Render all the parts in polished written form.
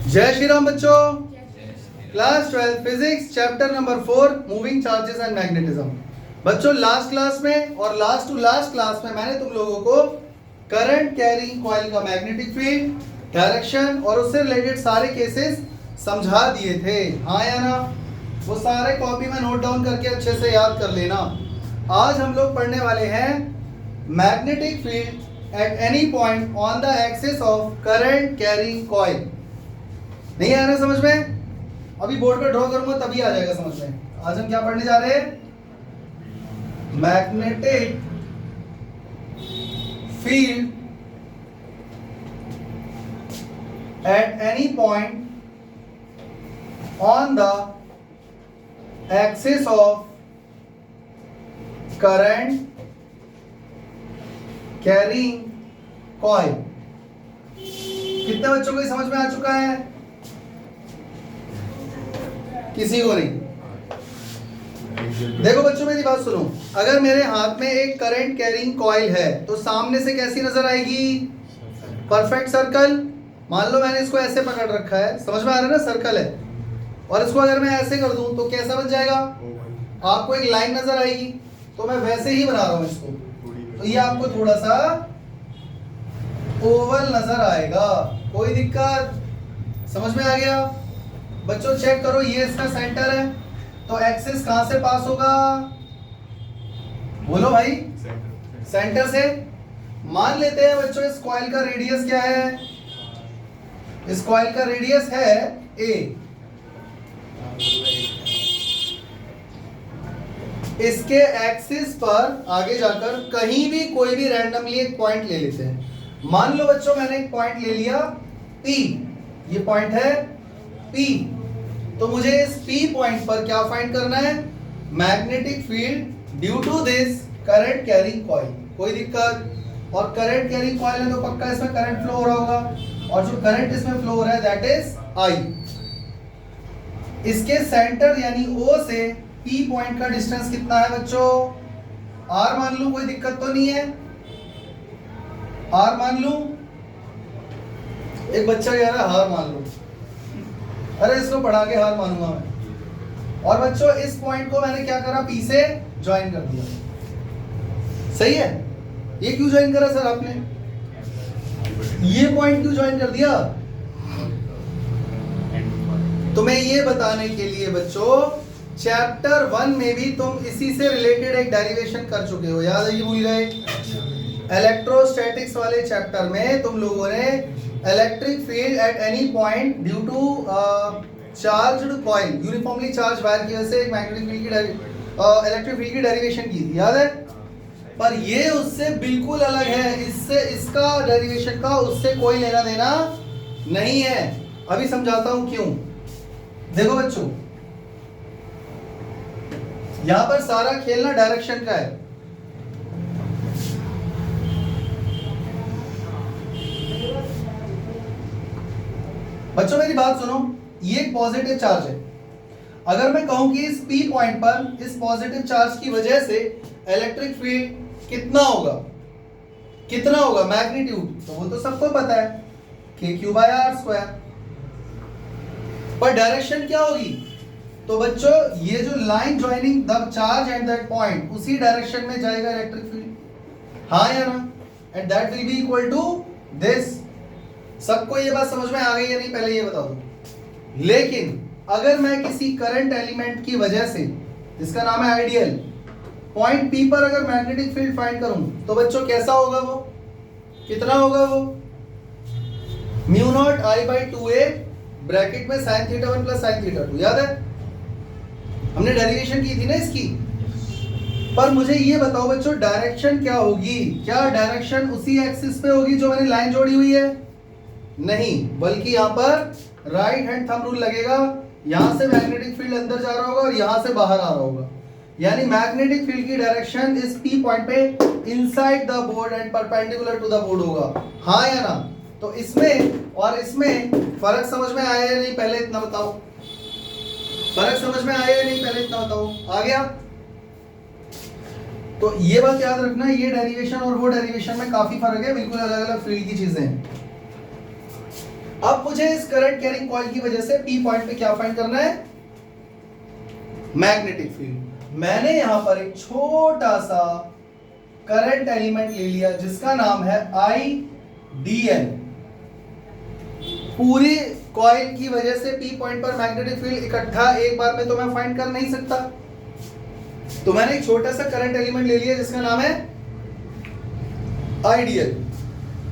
जय श्री राम बच्चों। Class 12 physics chapter number 4 moving charges and magnetism. बच्चों लास्ट क्लास में और लास्ट टू लास्ट क्लास में मैंने तुम लोगों को करंट कैरिंग कॉइल का मैग्नेटिक फील्ड, डायरेक्शन और उससे रिलेटेड सारे केसेस समझा दिए थे, हाँ या ना? वो सारे कॉपी में नोट डाउन करके अच्छे से याद कर लेना। आज हम लोग पढ़ने वाले हैं magnetic field at any point on the axis of current carrying coil. नहीं आ रहा समझ में? अभी बोर्ड पे ड्रॉ करूंगा तभी आ जाएगा समझ में। आज हम क्या पढ़ने जा रहे हैं? Magnetic field at any point on the axis of current carrying coil. कितने बच्चों को समझ में आ चुका है? किसी को नहीं? देखो बच्चों मेरी बात सुनो, अगर मेरे हाथ में एक करंट कैरिंग कॉइल है तो सामने से कैसी नजर आएगी? Perfect circle. मान लो मैंने इसको ऐसे पकड़ रखा है, समझ में आ रहा है ना? सर्कल है, और इसको अगर मैं ऐसे कर दूं तो कैसा बन जाएगा? आपको एक लाइन नजर आएगी, तो मैं वैसे ही बना रहा हूं इसको, तो ये आपको थोड़ा सा ओवल नजर आएगा। कोई दिक्कत? समझ में आ गया? बच्चों चेक करो, ये इसका सेंटर है, तो एक्सिस कहां से पास होगा? बोलो भाई। सेंटर से। मान लेते हैं बच्चों इस कॉइल का रेडियस क्या है? इस कॉइल का रेडियस है a। इसके एक्सिस पर आगे जाकर कहीं भी कोई भी रैंडमली एक पॉइंट ले लेते हैं। मान लो बच्चों मैंने एक पॉइंट ले लिया P, ये पॉइंट है P, तो मुझे इस P पॉइंट पर क्या फाइंड करना है? Magnetic field due to this current carrying coil. कोई दिक्कत? और करंट कैरिंग कॉइल है तो पक्का इसमें करंट फ्लो हो रहा होगा, और जो करंट इसमें फ्लो हो रहा है दैट इज I। इसके सेंटर यानी O से P पॉइंट का डिस्टेंस कितना है बच्चों? R मान लूं, कोई दिक्कत तो नहीं है? R मान लूं? एक बच्चा कह रहा है हार मान लूं। अरे इसको पढ़ा के हार मानूंगा मैं। और बच्चों इस पॉइंट को मैंने क्या करा? P से ज्वाइन कर दिया। सही है? ये क्यों ज्वाइन करा सर आपने? ये पॉइंट क्यों ज्वाइन कर दिया? तुम्हें ये बताने के लिए बच्चों चैप्टर 1 में भी तुम इसी से रिलेटेड एक डेरिवेशन कर चुके हो, याद है? ये भूल गए? इलेक्ट्रोस्टैटिक्स वाले चैप्टर में तुम लोगों ने electric field at any point due to charged coil, uniformly charge wire की वजह से एक मैग्नेटिक फील्ड की इलेक्ट्रिक फील्ड की डेरिवेशन की थी, याद है? पर ये उससे बिल्कुल अलग है। इससे इसका डेरिवेशन का उससे कोई लेना देना नहीं है। अभी समझाता हूं क्यों। देखो बच्चों, यहां पर सारा खेलना डायरेक्शन का है। बच्चों मेरी बात सुनो, ये एक पॉजिटिव चार्ज है। अगर मैं कहूं कि इस P पॉइंट पर इस पॉजिटिव चार्ज की वजह से इलेक्ट्रिक फील्ड कितना होगा? कितना होगा मैग्नीट्यूड? तो वो तो सबको पता है, KQ/R²। पर डायरेक्शन क्या होगी? तो बच्चों ये जो line joining the charge at that point, उसी डायरेक्शन में जाएगा इलेक्ट्रिक फील्ड, हाँ या ना? And that will be equal to this. सबको ये बात समझ में आ गई या नहीं पहले ये बता दो। लेकिन अगर मैं किसी करंट एलिमेंट की वजह से, जिसका नाम है आइडियल, पॉइंट P पर अगर मैग्नेटिक फील्ड फाइंड करूं तो बच्चों कैसा होगा वो? कितना होगा वो? μ0I/2a ब्रैकेट में sin θ1 प्लस sin θ2, याद है? हमने डेरिवेशन की थी ना इसकी। पर मुझे ये बताओ बच्चों डायरेक्शन क्या होगी? क्या डायरेक्शन उसी एक्सिस पे होगी जो मैंने लाइन जोड़ी हुई है? नहीं, बल्कि यहाँ पर राइट हैंड थंब रूल लगेगा। यहाँ से मैग्नेटिक फील्ड अंदर जा रहा होगा और यहाँ से बाहर आ रहा होगा, यानी मैग्नेटिक फील्ड की डायरेक्शन इस P पॉइंट पे inside the board and perpendicular to the board होगा, हाँ या ना? तो इसमें और इसमें फर्क समझ में आया या नहीं पहले इतना बताओ? फर्क समझ में आया या नहीं पहले इतना बताओ? आ गया? तो ये बात याद रखना, ये डेरिवेशन और वो डेरिवेशन में काफी फर्क है, बिल्कुल अलग अलग फील्ड की चीजें हैं। अब मुझे इस करंट कैरिंग कॉइल की वजह से P पॉइंट पे क्या फाइंड करना है? Magnetic field. मैंने यहां पर एक छोटा सा करंट एलिमेंट ले लिया जिसका नाम है IDL। पूरी कॉइल की वजह से P पॉइंट पर मैग्नेटिक फील्ड इकट्ठा एक बार में तो मैं फाइंड कर नहीं सकता, तो मैंने एक छोटा सा करंट एलिमेंट ले लिया जिसका नाम है IDL।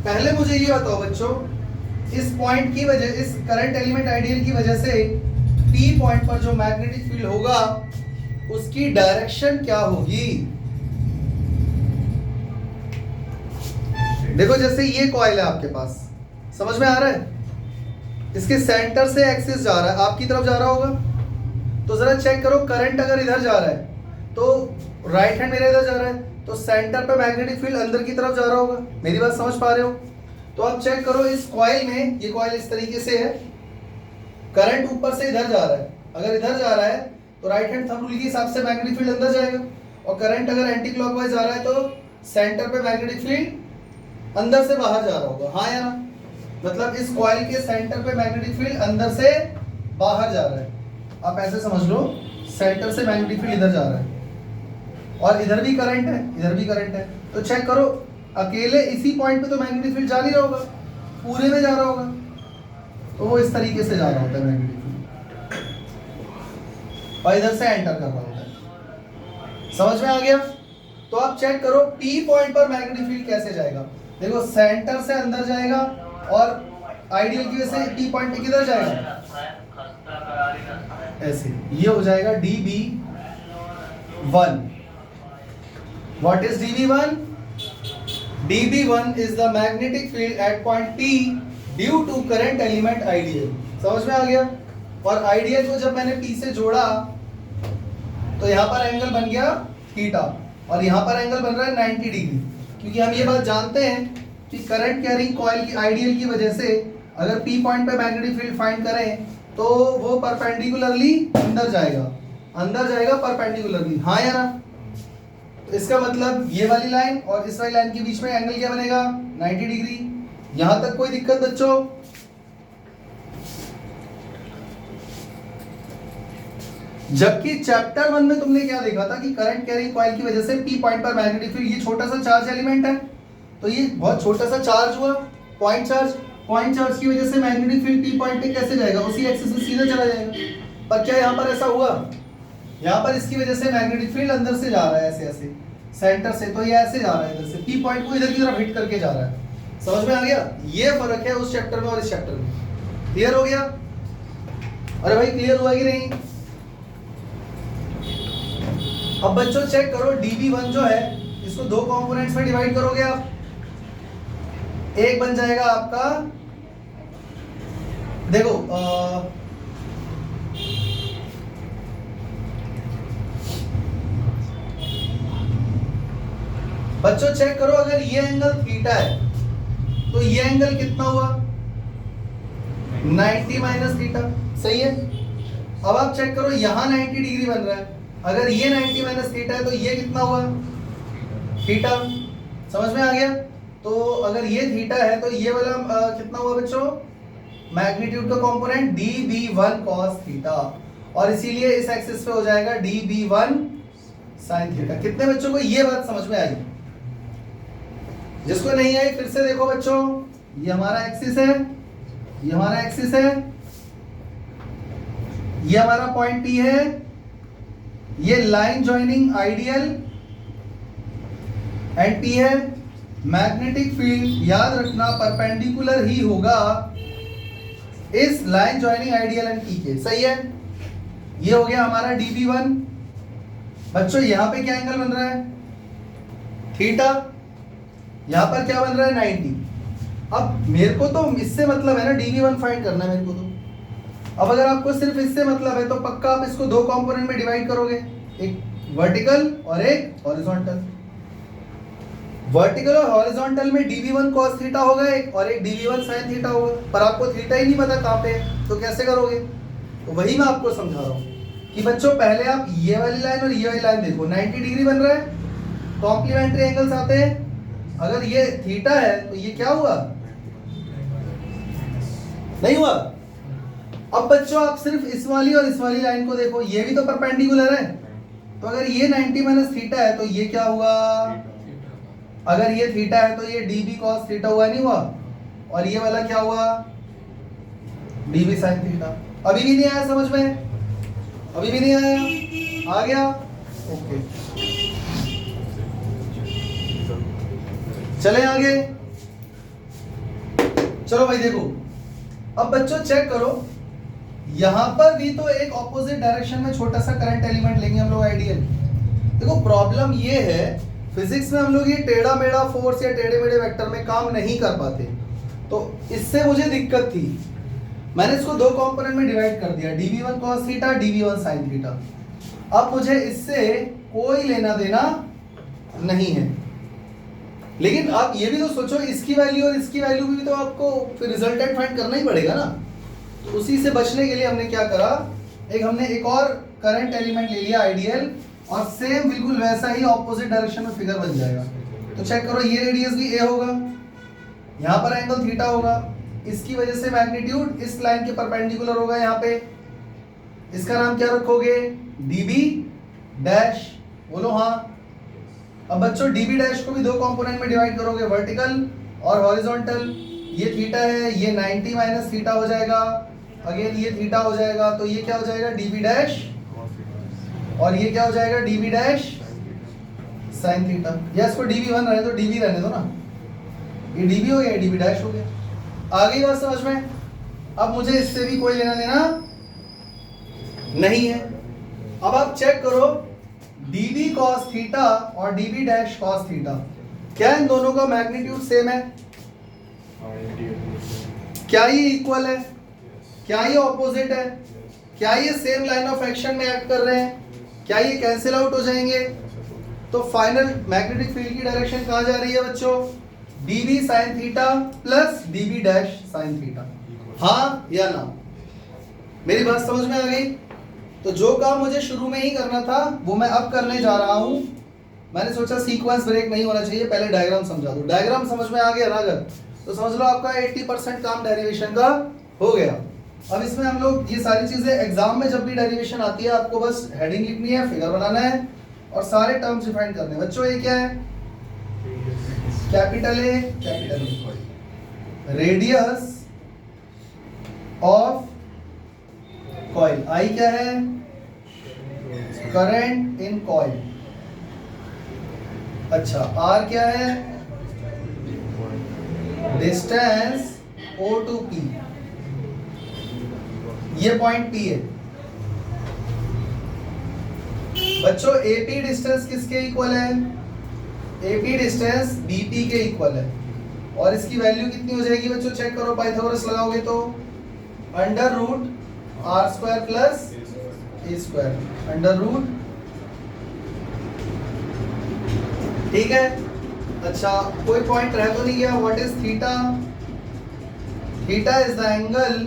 पहले मुझे ये बताओ बच्चों, इस पॉइंट की वजह, इस करंट एलिमेंट IDL की वजह से P पॉइंट पर जो मैग्नेटिक फील्ड होगा उसकी डायरेक्शन क्या होगी? देखो जैसे ये कॉइल है आपके पास, समझ में आ रहा है? इसके सेंटर से एक्सिस जा रहा है, आपकी तरफ जा रहा होगा, तो जरा चेक करो करंट अगर इधर जा रहा है तो राइट हैंड मेरा इधर जा रहा है, तो सेंटर पे मैग्नेटिक फील्ड अंदर की तरफ जा रहा होगा। मेरी बात समझ पा रहे हो? तो आप चेक करो इस कॉइल में, ये कॉइल इस तरीके से है, करंट ऊपर से इधर जा रहा है, अगर इधर जा रहा है तो राइट हैंड थंब रूल के हिसाब से मैग्नेटिक फील्ड अंदर जाएगा, और करंट अगर एंटी क्लॉकवाइज जा रहा है तो सेंटर पे मैग्नेटिक फील्ड अंदर से बाहर जा रहा होगा। हाँ या ना? मतलब इस कॉइल के सेंटर पे मैग्नेटिक फील्ड अंदर से बाहर जा रहा है, आप ऐसे समझ लो, सेंटर से मैग्नेटिक फील्ड इधर जा रहा है और इधर भी करंट है, इधर भी करंट है, तो चेक करो अकेले इसी पॉइंट पे तो मैग्नेटिक फील्ड जा नहीं रहा होगा, पूरे में जा रहा होगा, तो वो इस तरीके से जा रहा होता है मैग्नेटिक फील्ड और इधर से एंटर कर रहा होता है। समझ में आ गया? तो आप चेक करो P पॉइंट पर मैग्नेटिक फील्ड कैसे जाएगा। देखो सेंटर से अंदर जाएगा और आइडियल की वजह से P पॉइंट पे किधर जाएगा? ऐसे, ये हो जाएगा dB1। What is dB1? dB1 is the magnetic field at point P due to current element IDL। समझ में आ गया? और IDL को जब मैंने P से जोड़ा तो यहाँ पर एंगल बन गया थीटा और यहाँ पर एंगल बन रहा है 90 डिग्री, क्योंकि हम ये बात जानते हैं कि करंट कैरिंग कॉइल की IDL की वजह से अगर P पॉइंट पे मैग्नेटिक फील्ड फाइंड करें तो वो परपेंडिकुलरली अंदर जाएगा परपेंडिकुलरली। हाँ या ना? तो इसका मतलब ये वाली लाइन और इस वाली लाइन के बीच में एंगल क्या बनेगा? 90 डिग्री। यहां तक कोई दिक्कत बच्चों? जबकि चैप्टर 1 में तुमने क्या देखा था कि करंट कैरिंग कॉइल की वजह से P पॉइंट पर मैग्नेटिक फील्ड, ये छोटा सा चार्ज एलिमेंट है, तो ये बहुत छोटा सा चार्ज हुआ, पॉइंट चार्ज की वजह से मैग्नेटिक फील्ड P पॉइंट पे कैसे जाएगा? उसी एक्सिस से सीधा चला जाएगा। पर क्या यहाँ पर ऐसा हुआ? यहाँ पर इसकी वजह से मैग्नेटिक फील्ड अंदर से जा रहा है, ऐसे ऐसे सेंटर से, तो ये ऐसे जा रहा है इधर से, P पॉइंट को इधर की तरफ हिट करके जा रहा है। समझ में आ गया? ये फर्क है उस चैप्टर में और इस चैप्टर में। क्लियर हो गया? अरे भाई क्लियर हुआ कि नहीं? अब बच्चों चेक करो dB1 जो है इसको दो कंपोनेंट्स में डिवाइड करोगे आप, एक बन जाएगा आपका, देखो बच्चों चेक करो, अगर ये एंगल थीटा है तो ये एंगल कितना हुआ? 90 माइनस थीटा। सही है? अब आप चेक करो यहाँ 90 डिग्री बन रहा है, अगर ये 90 माइनस थीटा है तो ये कितना हुआ? थीटा। समझ में आ गया? तो अगर ये थीटा है तो ये वाला कितना हुआ बच्चों? मैग्नीट्यूड का कंपोनेंट dB1 cos थीटा, और इसीलिए इस एक्सिस पे हो जाएगा dB1 sin थीटा। कितने बच्चों को ये बात समझ में आई? जिसको नहीं आई फिर से देखो बच्चों, ये हमारा एक्सिस है, ये हमारा एक्सिस है, ये हमारा पॉइंट P है, ये line joining ideal and P है। मैग्नेटिक फील्ड याद रखना परपेंडिकुलर ही होगा इस line joining ideal and P के। सही है? ये हो गया हमारा dB1। बच्चों यहां पे क्या एंगल बन रहा है? थीटा। यहां पर क्या बन रहा है? 90। अब मेरे को तो इससे मतलब है ना, dB1 फाइंड करना है मेरे को तो। अब अगर आपको सिर्फ इससे मतलब है तो पक्का आप इसको दो कंपोनेंट में डिवाइड करोगे, एक वर्टिकल और एक हॉरिजॉन्टल। वर्टिकल और हॉरिजॉन्टल में dB1 cos थीटा होगा एक, और एक dB1 sin थीटा होगा, पर आपको थीटा ही नहीं पता कहाँ पे है, तो कैसे करोगे? तो वही मैं आपको समझा रहा हूँ कि बच्चों पहले आप ये वाली लाइन और ये वाली लाइन देखो, 90 डिग्री बन रहा है, कॉम्प्लीमेंट्री एंगल्स आते हैं। अगर ये थीटा है तो ये क्या हुआ? नहीं हुआ? अब बच्चों आप सिर्फ इस वाली और इस वाली लाइन को देखो, ये भी तो परपेंडिकुलर है। तो अगर ये 90 माइनस थीटा है तो ये क्या हुआ? अगर ये थीटा है तो ये db cos थीटा हुआ, नहीं हुआ? और ये वाला क्या हुआ? db sin theta. अभी भी नहीं आया समझ में? अभी भी नहीं आया? आ गया? ओके, चले आगे। चलो भाई देखो, अब बच्चों चेक करो, यहां पर भी तो एक ऑपोजिट डायरेक्शन में छोटा सा करंट एलिमेंट लेंगे हम लोग आइडियल। देखो प्रॉब्लम ये है, फिजिक्स में हम लोग ये टेढ़ा मेढ़ा फोर्स या टेढ़े मेढ़े वेक्टर में काम नहीं कर पाते, तो इससे मुझे दिक्कत थी। मैंने इसको दो कंपोनेंट में डिवाइड कर दिया, dv1 cos theta, dv1 sin theta. अब मुझे इससे कोई लेना देना नहीं है, लेकिन आप ये भी तो सोचो, इसकी वैल्यू और इसकी वैल्यू भी तो आपको फिर रिजल्टेंट फाइंड करना ही पड़ेगा ना। तो उसी से बचने के लिए हमने क्या करा, हमने एक और करंट एलिमेंट ले लिया आइडियल, और सेम बिल्कुल वैसा ही ऑपोजिट डायरेक्शन में फिगर बन जाएगा। तो चेक करो, ये रेडियस भी a होगा, यहाँ पर एंगल थीटा होगा, इसकी वजह से मैग्नीट्यूड इस लाइन के परपेंडिकुलर होगा यहाँ पे। इसका नाम क्या रखोगे? db डैश, बोलो हाँ। अब बच्चों db डैश को भी दो कंपोनेंट में डिवाइड करोगे, वर्टिकल और हॉरिजॉन्टल। ये थीटा है, ये 90 माइनस थीटा हो जाएगा, अगेन ये थीटा हो जाएगा, तो ये क्या हो जाएगा? db डैश, और ये क्या हो जाएगा? db dash sin theta. या इसको db1 रहने दो, db रहने दो ना, ये db हो गया, db डैश हो गया। आ गई बात समझ में? अब मुझे इससे भी कोई लेना देना नहीं है। अब आप चेक करो, db cos थीटा और db डैश cos थीटा, क्या इन दोनों का मैग्नीट्यूड सेम है? क्या ये इक्वल है? क्या ये ऑपोजिट है? क्या ये सेम लाइन ऑफ एक्शन में एक्ट कर रहे हैं? क्या ये कैंसिल आउट हो जाएंगे? तो फाइनल मैग्नेटिक फील्ड की डायरेक्शन कहाँ जा रही है बच्चों? db sin theta plus db dash sin theta. हाँ या ना? मेरी बात समझ में आ गई? तो जो काम मुझे शुरू में ही करना था वो मैं अब करने जा रहा हूं। मैंने सोचा सीक्वेंस ब्रेक नहीं होना चाहिए, पहले डायग्राम समझा दो। डायग्राम समझ में आ गया ना अगर, तो समझ लो आपका 80% काम डेरिवेशन का हो गया। अब इसमें हम लोग ये सारी चीजें एग्जाम में जब भी डेरिवेशन आती है, आपको बस हेडिंग लिखनी है, फिगर बनाना है और सारे टर्म्स डिफाइन करने हैं। बच्चों ये क्या है? Capital A, capital A, radius of coil, I क्या है? Current in coil. अच्छा, आर क्या है? डिस्टेंस O टू P, ये पॉइंट P है। बच्चों AP डिस्टेंस किसके इक्वल है? AP डिस्टेंस BP के इक्वल है, और इसकी वैल्यू कितनी हो जाएगी बच्चों? चेक करो, पाइथागोरस लगाओगे तो under root R square plus A square, under root, ठीक है। अच्छा, कोई पॉइंट रह तो नहीं गया? What is theta? Theta is the angle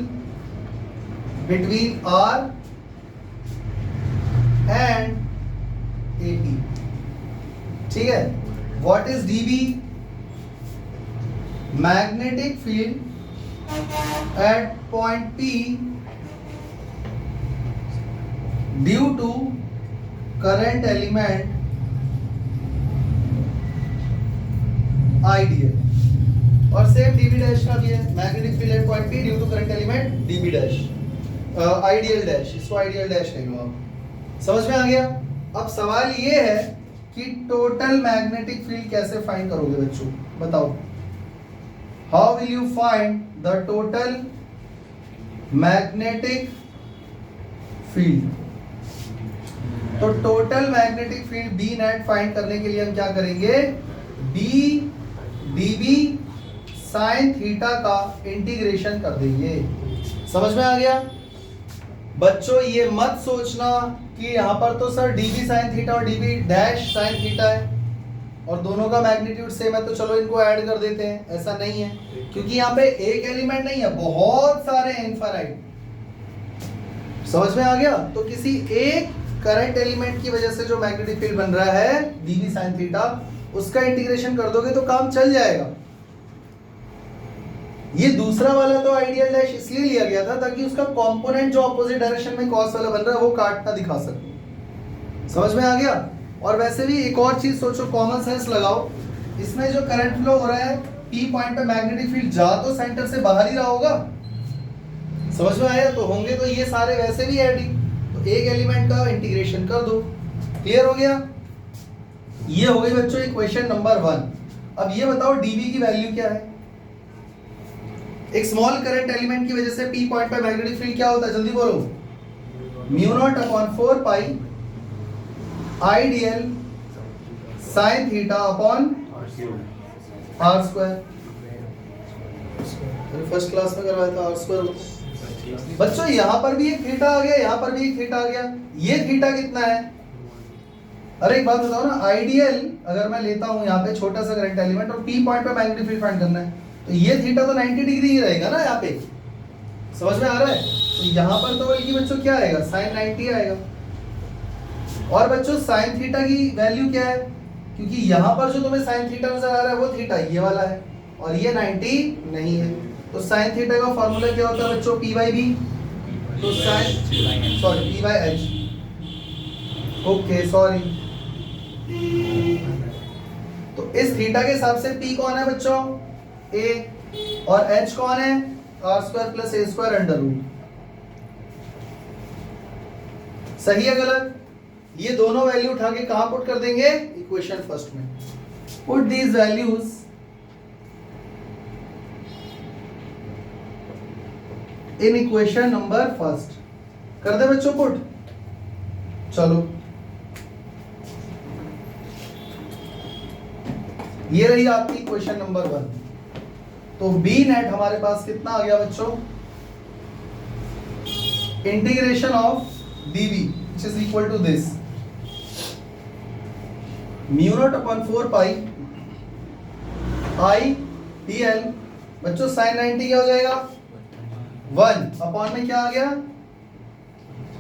between R and AP, ठीक है। What is dB? Magnetic field at point P due to current element ideal, और सेम dB डैश का भी है, magnetic field at point P due to current element dB dash, ideal dash, इसको ideal dash कह लो आप। समझ में आ गया? अब सवाल ये है कि टोटल मैग्नेटिक फील्ड कैसे फाइंड करोगे बच्चों, बताओ। How will you find the total magnetic field? तो total magnetic field B net find करने के लिए हम क्या करेंगे? बी dB sin थीटा का इंटीग्रेशन कर देंगे। समझ में आ गया? बच्चों ये मत सोचना कि यहाँ पर तो सर dB sin थीटा और dB डैश sin थीटा है और दोनों का मैग्नीट्यूड सेम है, तो चलो इनको ऐड कर देते हैं। ऐसा नहीं है, क्योंकि यहाँ पे एक एलिमेंट नहीं है, बहुत सारे इनफाइनाइट। समझ में आ गया? तो किसी एक करंट एलिमेंट की वजह से जो मैग्नेटिक फील्ड बन रहा है dB sin थीटा, उसका इंटीग्रेशन कर दोगे तो काम चल जाएगा। ये दूसरा वाला तो आइडियल डैश इसलिए लिया गया था ताकि उसका कंपोनेंट जो ऑपोजिट डायरेक्शन में कॉस वाला बन रहा है वो काटना दिखा सकूं। समझ में आ गया? और वैसे भी एक और चीज सोचो, कॉमन सेंस लगाओ, इसमें जो करंट फ्लो हो रहा है P पॉइंट पे मैग्नेटिक फील्ड जा तो सेंटर से बाहर ही रहा होगा। समझ में आया? तो होंगे तो ये सारे वैसे भी ऐड ही, तो एक एलिमेंट का इंटीग्रेशन कर दो। क्लियर हो गया? ये हो गई बच्चों इक्वेशन नंबर 1। अब ये बताओ dV की वैल्यू क्या है? एक स्मॉल करंट एलिमेंट की वजह से P पॉइंट पे मैग्नेटिक फील्ड क्या होता है, जल्दी बोलो। μ0/4 pi ideal sin theta upon r square. First class में करवाया था, r स्क्वायर होता है। बच्चों यहाँ पर भी एक थीटा आ गया, यहाँ पर भी एक थीटा आ गया। ये थीटा कितना है? अरे एक बात बताओ ना, आइडियल अगर मैं लेता हूँ यहाँ पे छोटा सा करंट एलिमेंट और P पॉइंट पे मैग्नेटिक फील्ड फाइंड करना है, तो ये थीटा तो 90 डिग्री ही रहेगा ना यहाँ पे। समझ में आ रहा है? तो यहाँ पर तो बल्कि बच्चों क्या आएगा, sin 90 आएगा। और बच्चों sin थीटा की वैल्यू क्या है? क्योंकि यहाँ पर जो तुम्हें sin थीटा नजर आ रहा है वो थीटा ये वाला है और ये 90 नहीं है, तो sin थीटा का फॉर्मूला क्या होता है बच्चों, P/B। तो P/H। ओके सॉरी, तो इस थीटा के हिसाब से P कौन है बच्चों, A, और H कौन है, r² + a² अंडर रूट। सही है गलत? ये दोनों वैल्यू उठा के कहां पुट कर देंगे, इक्वेशन फर्स्ट में। Put these values in equation number first. कर दे बच्चों पुट। चलो ये रही आपकी इक्वेशन नंबर 1। तो बी नेट हमारे पास कितना आ गया बच्चों, integration of dV which is equal to this μ0/4 pi I dl। बच्चों sin 90 क्या हो जाएगा, 1 अपॉन में क्या आ गया,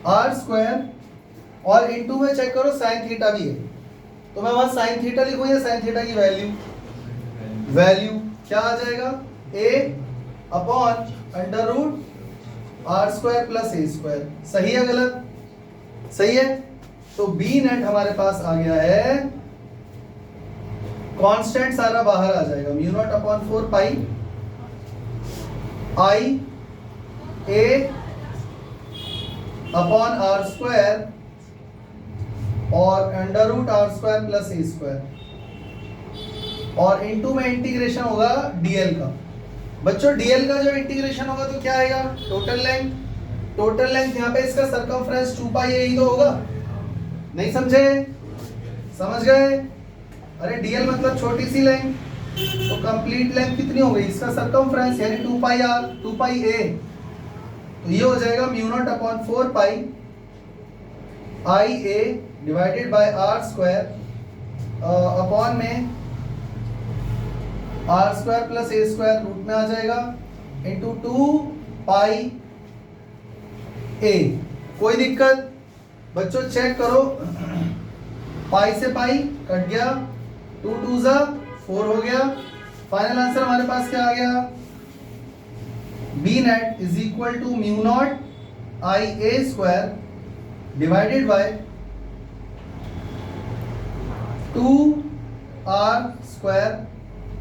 r², और इनटू में चेक करो sin थीटा भी है, तो मैं वहां sin थीटा लिखूं या sin थीटा की वैल्यू क्या आ जाएगा, a upon under root r² + a²। सही है गलत? सही है। तो बी नेट हमारे पास आ गया है, कांस्टेंट सारा बाहर आ जाएगा, μ0/4 pi I a upon r² और अंडर रूट r² + a², और इनटू में इंटीग्रेशन होगा dl का। बच्चों dl का जब इंटीग्रेशन होगा तो क्या आएगा, टोटल लेंथ यहाँ पे इसका सरकमफ्रेंस 2π यही तो होगा। नहीं समझे? समझ गए? अरे dl मतलब छोटी सी लेंथ, तो कंप्लीट लेंथ कितनी हो गई, इसका सरकमफ्रेंस यानी 2πa। तो ये हो जाएगा μ0/4 पाई Ia divided by r² upon में r² + a² रूट में आ जाएगा इंटू 2πa। कोई दिक्कत? बच्चों चेक करो, पाई से पाई कट गया, 2 2 4 हो गया। फाइनल आंसर हमारे पास क्या आ गया, B net is equal to μ0 Ia² divided by 2r²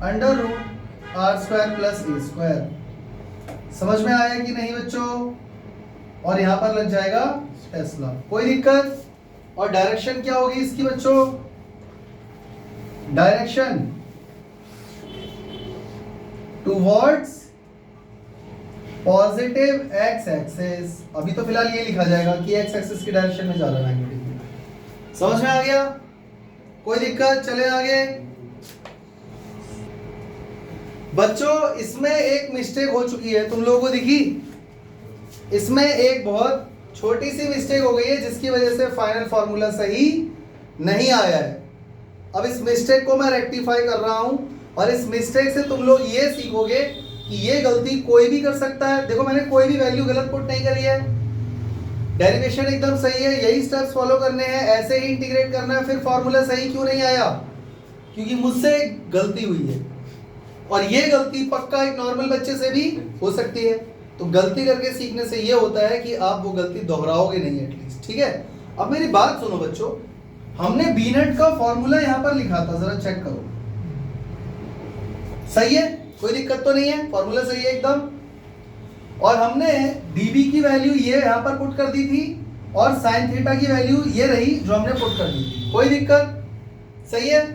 under root r² + a²। समझ में आया कि नहीं बच्चों? और यहां पर लग जाएगा टेस्ला। कोई दिक्कत? और डायरेक्शन क्या होगी इसकी बच्चों, direction towards positive x axis. अभी तो फिलहाल ये लिखा जाएगा कि x एक्सिस की डायरेक्शन में जा रहा है मैग्नेटिक। समझ में आ गया? कोई दिक्कत? चले आगे। बच्चों इसमें एक मिस्टेक हो चुकी है, तुम लोगों को दिखी? इसमें एक बहुत छोटी सी मिस्टेक हो गई है जिसकी वजह से फाइनल फॉर्मूला सही नहीं आया है। अब इस मिस्टेक को मैं रेक्टिफाई कर रहा हूं, और इस मिस्टेक से तुम लोग ये सीखोगे कि ये गलती कोई भी कर सकता है। देखो मैंने कोई भी वैल्यू गलत पुट नहीं करी है, डेरिवेशन एकदम सही है, यही स्टेप्स फॉलो करने हैं, ऐसे ही इंटीग्रेट करना है। फिर फॉर्मूला सही क्यों नहीं आया? क्योंकि मुझसे गलती हुई है। और ये गलती पक्का एक नॉर्मल बच्चे से भी हो सकती है। तो गलती करके सीखने से ये होता है कि आप वो गलती दोहराओगे नहीं एटलीस्ट, ठीक है। अब मेरी बात सुनो बच्चों, हमने बी नेट का फॉर्मूला यहां पर लिखा था, जरा चेक करो, सही है, कोई दिक्कत तो नहीं है, फॉर्मूला सही है एकदम। और हमने dB की वैल्यू ये यहां पर पुट कर दी थी और साइन थीटा की वैल्यू ये रही जो हमने पुट कर दी थी, कोई दिक्कत, सही है।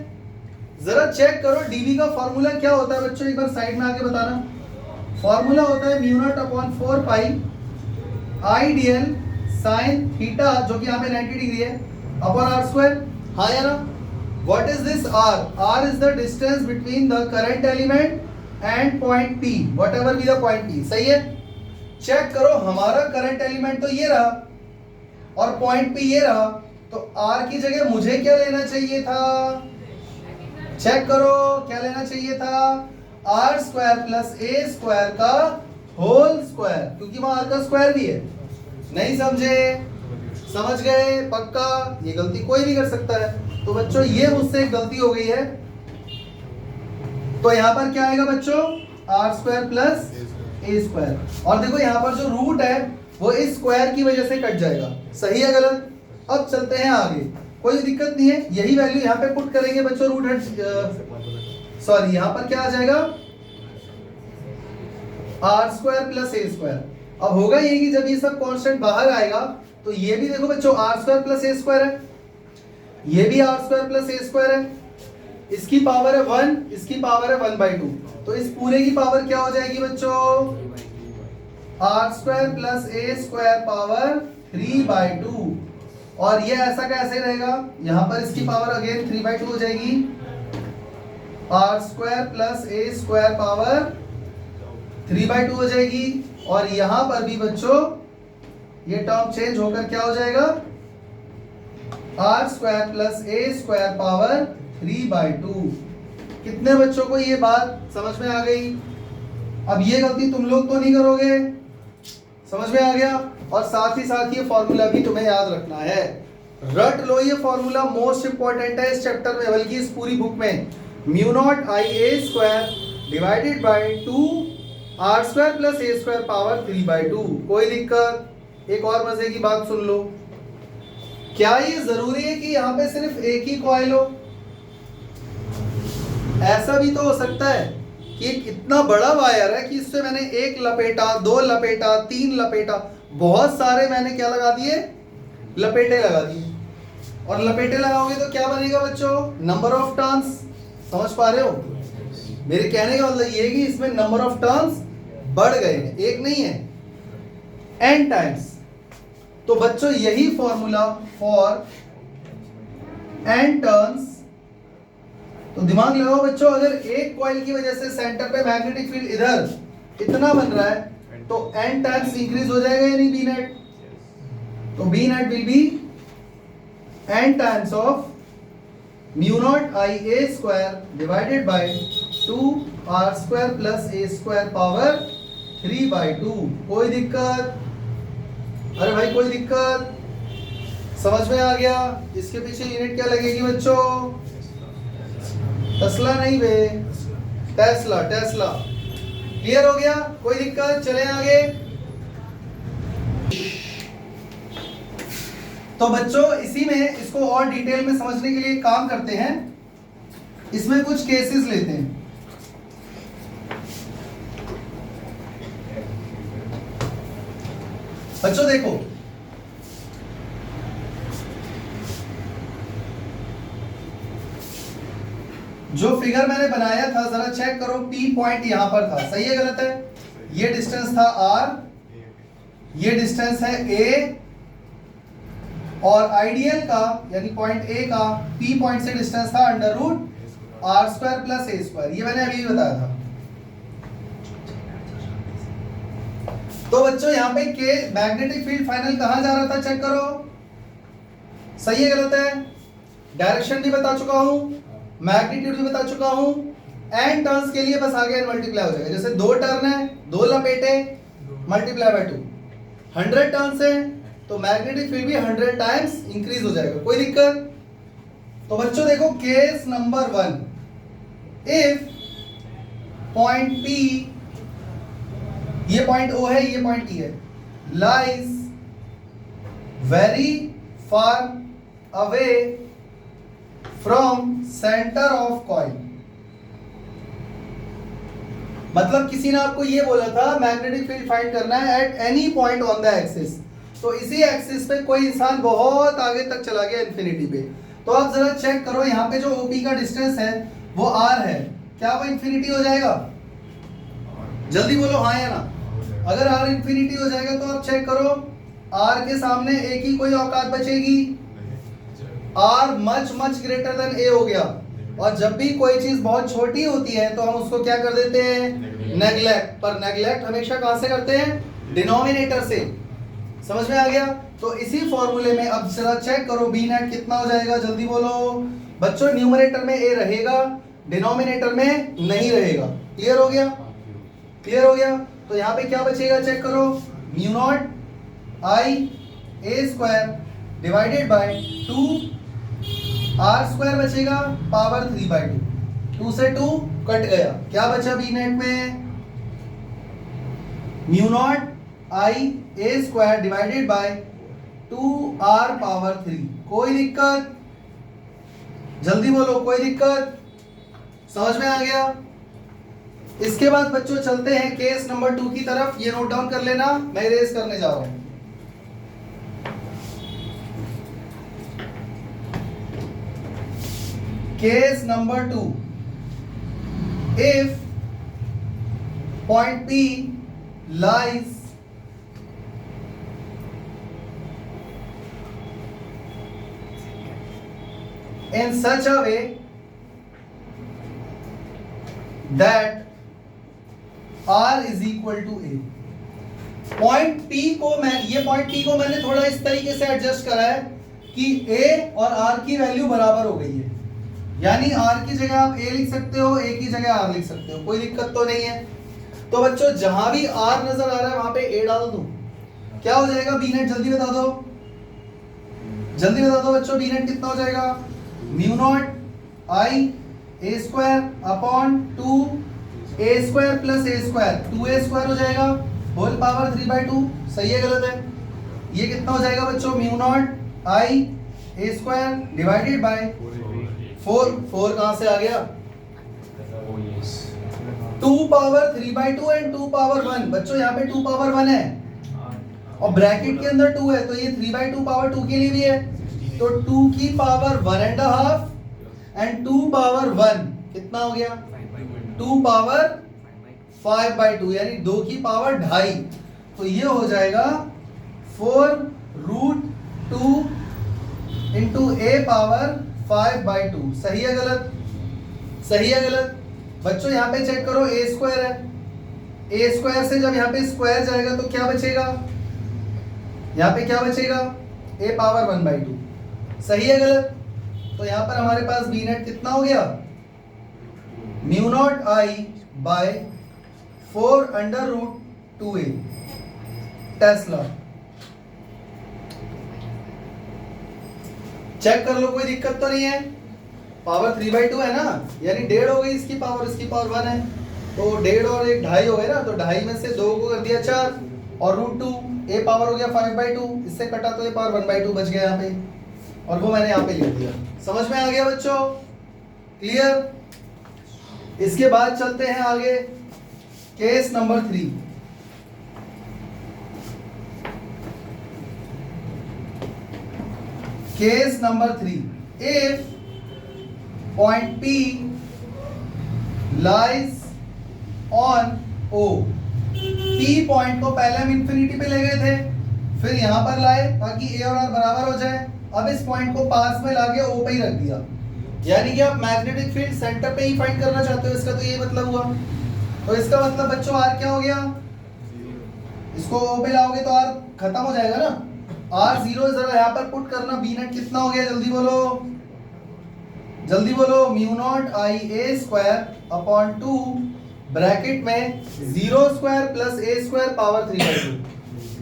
जरा चेक करो dB का फॉर्मूला क्या होता है बच्चों, एक बार साइड में आके बताना। फॉर्मूला होता है mu naught upon 4 pi I D L sine theta, जो कि यहाँ पे 90 डिग्री है, अपॉन आर स्क्वायर, हाँ या ना। What is this R? R is the distance between the current element and point P, whatever be the point P, सही है। चेक करो, हमारा करंट एलिमेंट तो ये रहा और पॉइंट पी ये रहा, तो आर की जगह मुझे क्या लेना चाहिए था? चेक करो क्या लेना चाहिए था, R square plus A square का होल स्क्वायर, क्योंकि वहां आर का स्क्वायर भी है। नहीं समझे? समझ गए पक्का? ये गलती कोई भी कर सकता है। तो बच्चों ये मुझसे एक गलती हो गई है, तो यहां पर क्या आएगा बच्चों, R square plus A square, और देखो यहां पर जो रूट है वो इस स्क्वायर की वजह से कट जाएगा, सही है गलत? अब चलते हैं आगे, कोई दिक्कत नहीं है, यही वैल्यू यहाँ पे पुट करेंगे बच्चों, रूट हट सॉरी यहाँ पर क्या आ जाएगा, R square plus A square. अब होगा ये कि जब ये सब कांस्टेंट बाहर आएगा तो ये भी देखो बच्चों R square plus A square है, ये भी R square plus A square है, इसकी पावर है 1, इसकी पावर है 1/2, तो इस पूरे की पावर क्या हो जाएगी बच्चों, R square plus A square power 3/2। और ये ऐसा कैसे रहेगा, यहां पर इसकी पावर अगेन 3/2 हो जाएगी, R square plus A square power 3/2 हो जाएगी, और यहां पर भी बच्चों ये टर्म चेंज होकर क्या हो जाएगा, R square plus A square power 3/2। कितने बच्चों को ये बात समझ में आ गई? अब ये गलती तुम लोग तो नहीं करोगे, समझ में आ गया? और साथ ही साथ ये फॉर्मूला भी तुम्हें याद रखना है, रट लो, ये फॉर्मूला मोस्ट इंपॉर्टेंट है इस चैप्टर में, बल्कि इस पूरी बुक में। Mu naught I A square divided by 2 R square plus A square power 3/2, कोई दिक्कत? एक और मजे की बात सुन लो, क्या ये जरूरी है कि यहाँ पे सिर्फ एक ही कॉइल हो? ऐसा भी तो हो सकता है कि एक इतना बड़ा वायर है कि इससे मैंने एक लपेटा, 2 लपेटा, 3 लपेटा, बहुत सारे मैंने क्या लगा दिए, लपेटे लगा दिए। और लपेटे लगाओगे तो क्या बनेगा बच्चों, नंबर ऑफ टर्न्स, समझ पा रहे हो? मेरे कहने का मतलब ये है कि इसमें नंबर ऑफ टर्न्स बढ़ गए हैं, एक नहीं है, n टाइम्स। तो बच्चों यही फॉर्मूला फॉर n टर्न्स, तो दिमाग लगाओ बच्चों, अगर एक कॉइल की वजह से सेंटर पे मैग्नेटिक फील्ड इधर इतना बन रहा है तो n टाइम्स इंक्रीज हो जाएगा या नहीं बी नेट? तो B net will be n times of mu naught I A square divided by 2 R square plus A square power 3/2। कोई दिक्कत? अरे भाई कोई दिक्कत? समझ में आ गया? इसके पीछे यूनिट क्या लगेगी बच्चों? टेस्ला नहीं बे, टेस्ला, टेस्ला। क्लियर हो गया? कोई दिक्कत? चले आगे। तो बच्चों इसी में इसको और डिटेल में समझने के लिए काम करते हैं, इसमें कुछ केसेस लेते हैं। बच्चों देखो, जो फिगर मैंने बनाया था जरा चेक करो, P पॉइंट यहां पर था, सही है गलत है? ये डिस्टेंस था R, ये डिस्टेंस है A, और आइडियल का यानी पॉइंट A का P पॉइंट से डिस्टेंस था under root R square plus A square, ये मैंने अभी बताया था। तो बच्चों यहाँ पे के मैग्नेटिक फील्ड फाइनल कहां जा रहा था, चेक करो, सही है गलत है? डायरेक्शन भी बता चुका हूं, मैग्नीट्यूड भी बता चुका हूं, एन टर्न्स के लिए बस आगे मल्टीप्लाई हो जाएगा। जैसे 2 टर्न है, 2 लपेटे मल्टीप्लाई बाय 2, 100 टर्न्स है तो मैग्नेटिक फील्ड भी 100 टाइम्स इंक्रीज हो जाएगा। कोई दिक्कत? तो बच्चों देखो case number 1, if point P, ये पॉइंट O है, ये पॉइंट T है, lies very far away from centre of coil. मतलब किसी ने आपको ये बोला था मैग्नेटिक फील्ड फाइंड करना है eight any point on the axis, तो इसी एक्सिस पे कोई इंसान बहुत आगे तक चला गया इन्फिनिटी पे, तो आप जरा चेक करो यहाँ पे जो OP का डिस्टेंस है वो R है, क्या वो इन्फिनिटी हो जाएगा? जल्दी बोलो हाँ या ना। अगर R इन्फिनिटी हो जाएगा तो आप चेक करो R के सामने A की कोई औकात बचेगी? R much much greater than A हो गया, और जब भी कोई चीज बहुत छोटी होती है तो हम उसको क्या कर देते हैं? नेग्लेक्ट। पर नेग्लेक्ट हमेशा कहां से करते हैं? डिनोमिनेटर से। समझ में आ गया? तो इसी फॉर्मूले में अब जरा चेक करो बी नेट कितना हो जाएगा, जल्दी बोलो बच्चों। न्यूमरेटर में ए रहेगा, डिनोमिनेटर में नहीं रहेगा। क्लियर हो गया? क्लियर हो गया? तो यहाँ पे क्या बचेगा चेक करो, mu naught I A square divided by 2 R square बचेगा पावर 3/2। 2 से 2 कट गया, क्या बचा बी नेट में? Mu naught I A square divided by 2r power 3। कोई दिक्कत? जल्दी बोलो कोई दिक्कत? समझ में आ गया? इसके बाद बच्चों चलते हैं केस नंबर 2 की तरफ। ये नोट डाउन कर लेना, मैं इरेज करने जा रहा हूं। Case number 2, if point P lies in such a way that R is equal to A। Point P को मैंने थोड़ा इस तरीके से एडजस्ट करा है कि A और R की वैल्यू बराबर हो गई है, यानी R की जगह आप A लिख सकते हो, A की जगह R लिख सकते हो, कोई दिक्कत तो नहीं है। तो बच्चों जहां भी R नजर आ रहा है वहां पे A डाल दो, क्या हो जाएगा बी नेट? जल्दी बता दो, जल्दी बता दो बच्चों, बी नेट कितना हो जाएगा? Mu naught I A square upon 2 A square plus A square, 2a square हो जाएगा होल पावर 3/2। सही है गलत है? ये कितना हो जाएगा बच्चों? Mu naught I A square divided bye 4 कहां से आ गया? 2 पावर 3/2 एंड 2 पावर 1। बच्चों यहाँ पे 2 पावर 1 है और ब्रैकेट के अंदर 2 है, तो ये 3/2 पावर 2 के लिए भी है, तो 2 की पावर 1.5 एंड 2 पावर 1 कितना हो गया? 2 पावर 5/2, यानी 2 की पावर 2.5। तो ये हो जाएगा 4√2 इंटू a पावर 5/2। सही है गलत? सही है गलत? बच्चों यहाँ पे चेक करो, a स्क्वायर है, a स्क्वायर से जब यहाँ पे स्क्वायर जाएगा तो क्या बचेगा? यहाँ पे क्या बचेगा? a power 1/2। सही है गलत? तो यहाँ पर हमारे पास बी नेट कितना हो गया? म्यू नॉट आई बाय 4√2a टेस्ला। चेक कर लो, कोई दिक्कत तो नहीं है? पावर 3/2 है ना, यानी 1.5 हो गई इसकी पावर 1 है, तो 1.5 और 1 2.5 हो गए ना, तो 2.5 में से 2 को कर दिया 4 और √2 a पावर हो गया 5/2, इससे कटा तो a पावर 1/2 बच गया यहाँ पे, और वो मैंने यहाँ पे लिख दिया। समझ में आ गया बच्चों? क्लियर? इसके बाद चलते हैं आगे, case number 3। Case number 3, if point P lies on O। P point को पहले हम इंफिनिटी पे ले गए थे, फिर यहां पर लाए ताकि A और R बराबर हो जाए। अब इस पॉइंट को पास में लाके O पे ही रख दिया, यानी कि आप मैग्नेटिक फील्ड सेंटर पे ही फाइंड करना चाहते हो, इसका तो ये मतलब हुआ। तो इसका मतलब बच्चों R क्या हो गया? इसको O पे लाओगे तो R खत्म हो जाएगा ना, R 0 जरा यहाँ पर पुट करना। बी नेट कितना हो गया? जल्दी बोलो, जल्दी बोलो। Mu naught I A square upon 2 bracket में 0 square plus a square power 3/2,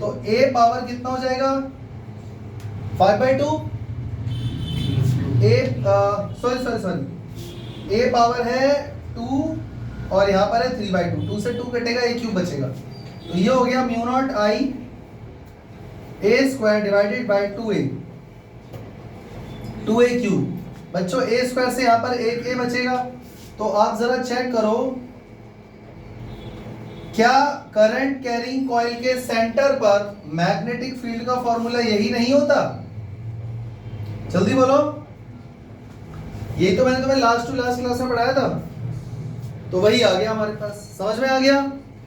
तो a पावर कितना हो जाएगा? 5/2। a सॉरी a पावर है 2 और यहाँ पर है 3/2, 2 से 2 कटेगा, a क्यूब बचेगा। तो ये हो गया mu naught I a square divided bye 2a cube. बच्चों a स्क्वायर से यहाँ पर एक a बचेगा। तो आप जरा चेक करो, क्या करंट कैरिंग कॉइल के सेंटर पर मैग्नेटिक फील्ड का फॉर्मूला यही नहीं होता? जल्दी बोलो। यही तो मैंने तुम्हें लास्ट टू लास्ट क्लास में पढ़ाया था। तो वही आ गया हमारे पास, समझ में आ गया।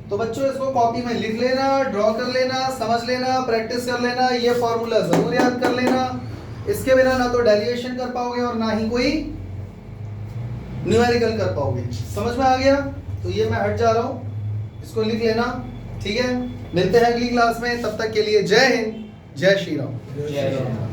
तो बच्चों इसको कॉपी में लिख लेना, ड्रॉ कर लेना, समझ लेना, प्रैक्टिस कर लेना, ये फॉर्मूला जरूर याद कर लेना। इसके बिना ना तो डेरिवेशन कर पाओगे और ना ही कोई न्यूमेरिकल कर पाओगे। समझ में आ गया? तो ये मैं हट जा रहा हूं, इसको लिख लेना, ठीक है। मिलते हैं अगली क्लास में, तब तक के लिए जय हिंद, जय श्री राम।